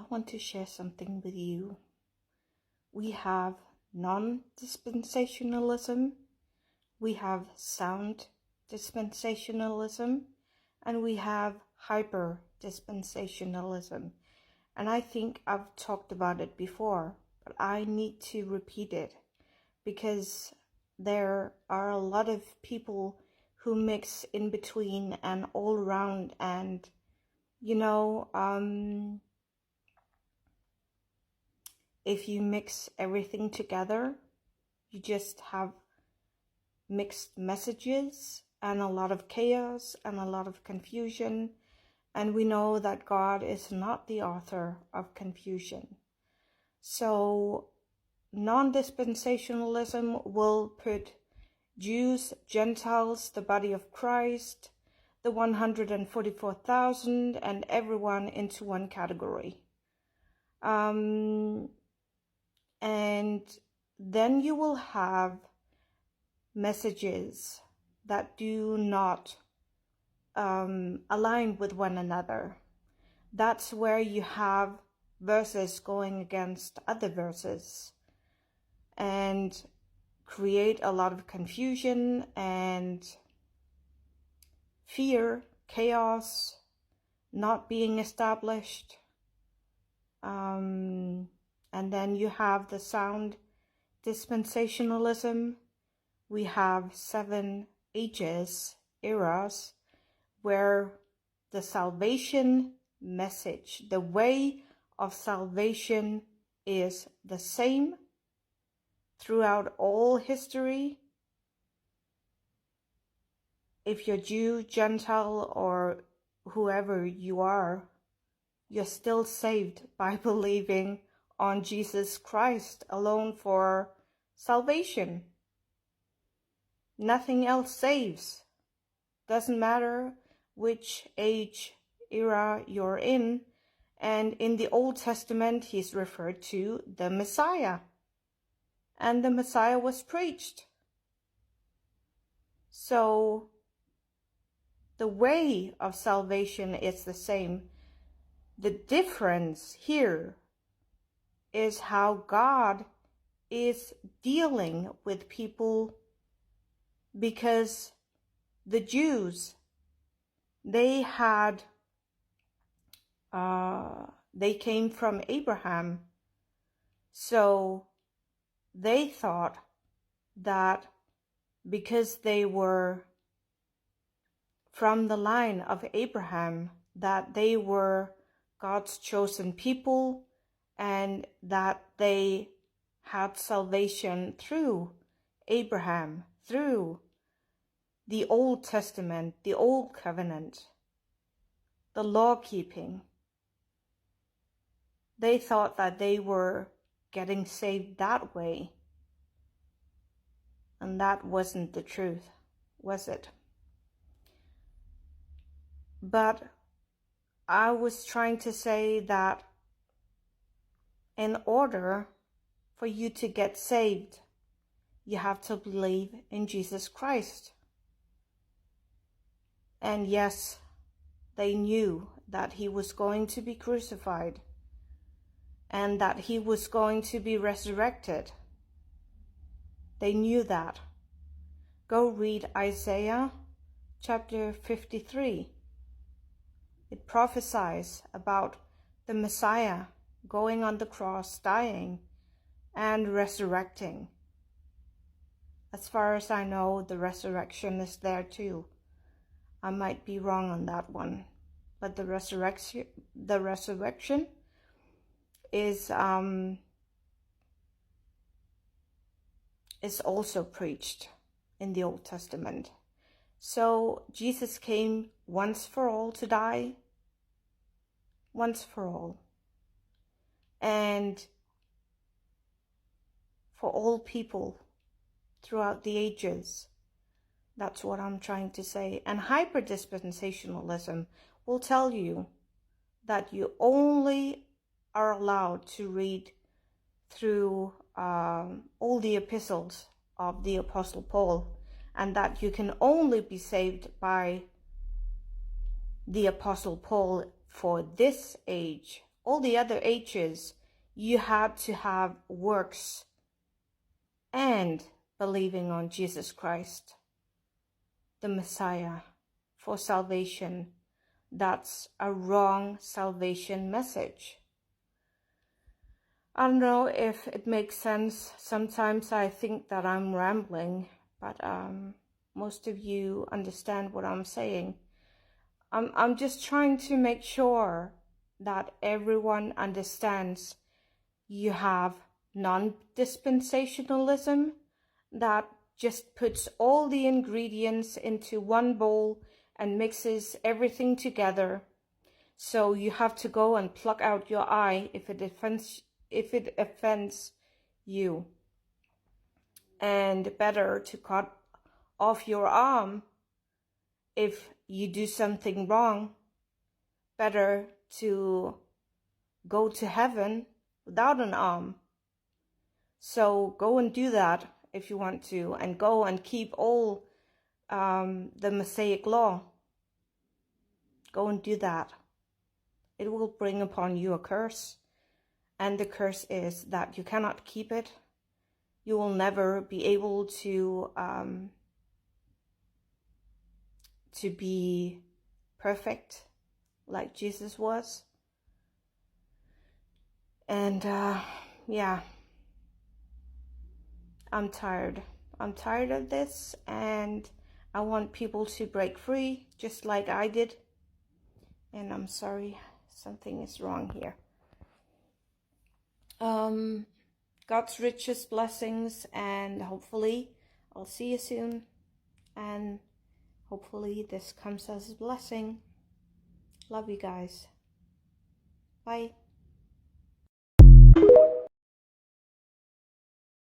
want to share something with you. We have non-dispensationalism, we have sound dispensationalism, and we have hyper-dispensationalism. And I think I've talked about it before, but I need to repeat it because there are a lot of people who mix in between and all around, and if you mix everything together, you just have mixed messages and a lot of chaos and a lot of confusion. And we know that God is not the author of confusion. So non-dispensationalism will put Jews, Gentiles, the body of Christ, the 144,000, and everyone into one category. And then you will have messages that do not align with one another. That's where you have verses going against other verses and create a lot of confusion and fear, chaos, not being established. And then you have the sound dispensationalism. We have 7 ages, eras, where the salvation message, the way of salvation is the same throughout all history. If you're Jew, Gentile, or whoever you are, you're still saved by believing on Jesus Christ alone for salvation. Nothing else saves. Doesn't matter which age, era you're in. And in the Old Testament, he's referred to the Messiah. And the Messiah was preached. So the way of salvation is the same. The difference here is how God is dealing with people, because the Jews, they came from Abraham. So they thought that because they were from the line of Abraham, that they were God's chosen people and that they had salvation through Abraham, through the Old Testament, the Old Covenant, the law keeping. They thought that they were getting saved that way. And that wasn't the truth, was it? But I was trying to say that in order for you to get saved, you have to believe in Jesus Christ. And yes, they knew that he was going to be crucified and that he was going to be resurrected. They knew that. Go read Isaiah chapter 53. It prophesies about the Messiah going on the cross, dying, and resurrecting. As far as I know, the resurrection is there too. I might be wrong on that one, but the resurrection is also preached in the Old Testament. So Jesus came once for all to die, once for all, and for all people throughout the ages. That's what I'm trying to say. And hyper-dispensationalism will tell you that you only are allowed to read through all the epistles of the Apostle Paul, and that you can only be saved by the Apostle Paul for this age all the other ages, you had to have works and believing on Jesus Christ, the Messiah, for salvation. That's a wrong salvation message. I don't know if it makes sense. Sometimes I think that I'm rambling, but most of you understand what I'm saying. I'm just trying to make sure that everyone understands. You have non-dispensationalism that just puts all the ingredients into one bowl and mixes everything together. So you have to go and pluck out your eye if it offends you. And better to cut off your arm if you do something wrong. Better to go to heaven without an arm. So go and do that if you want to, and go and keep all the Mosaic law. Go and do that. It will bring upon you a curse, and the curse is that you cannot keep it. You will never be able to be perfect like Jesus was. And yeah, I'm tired. I'm tired of this, and I want people to break free just like I did. And I'm sorry, something is wrong here. God's richest blessings, and hopefully I'll see you soon, and hopefully this comes as a blessing. Love you guys. Bye.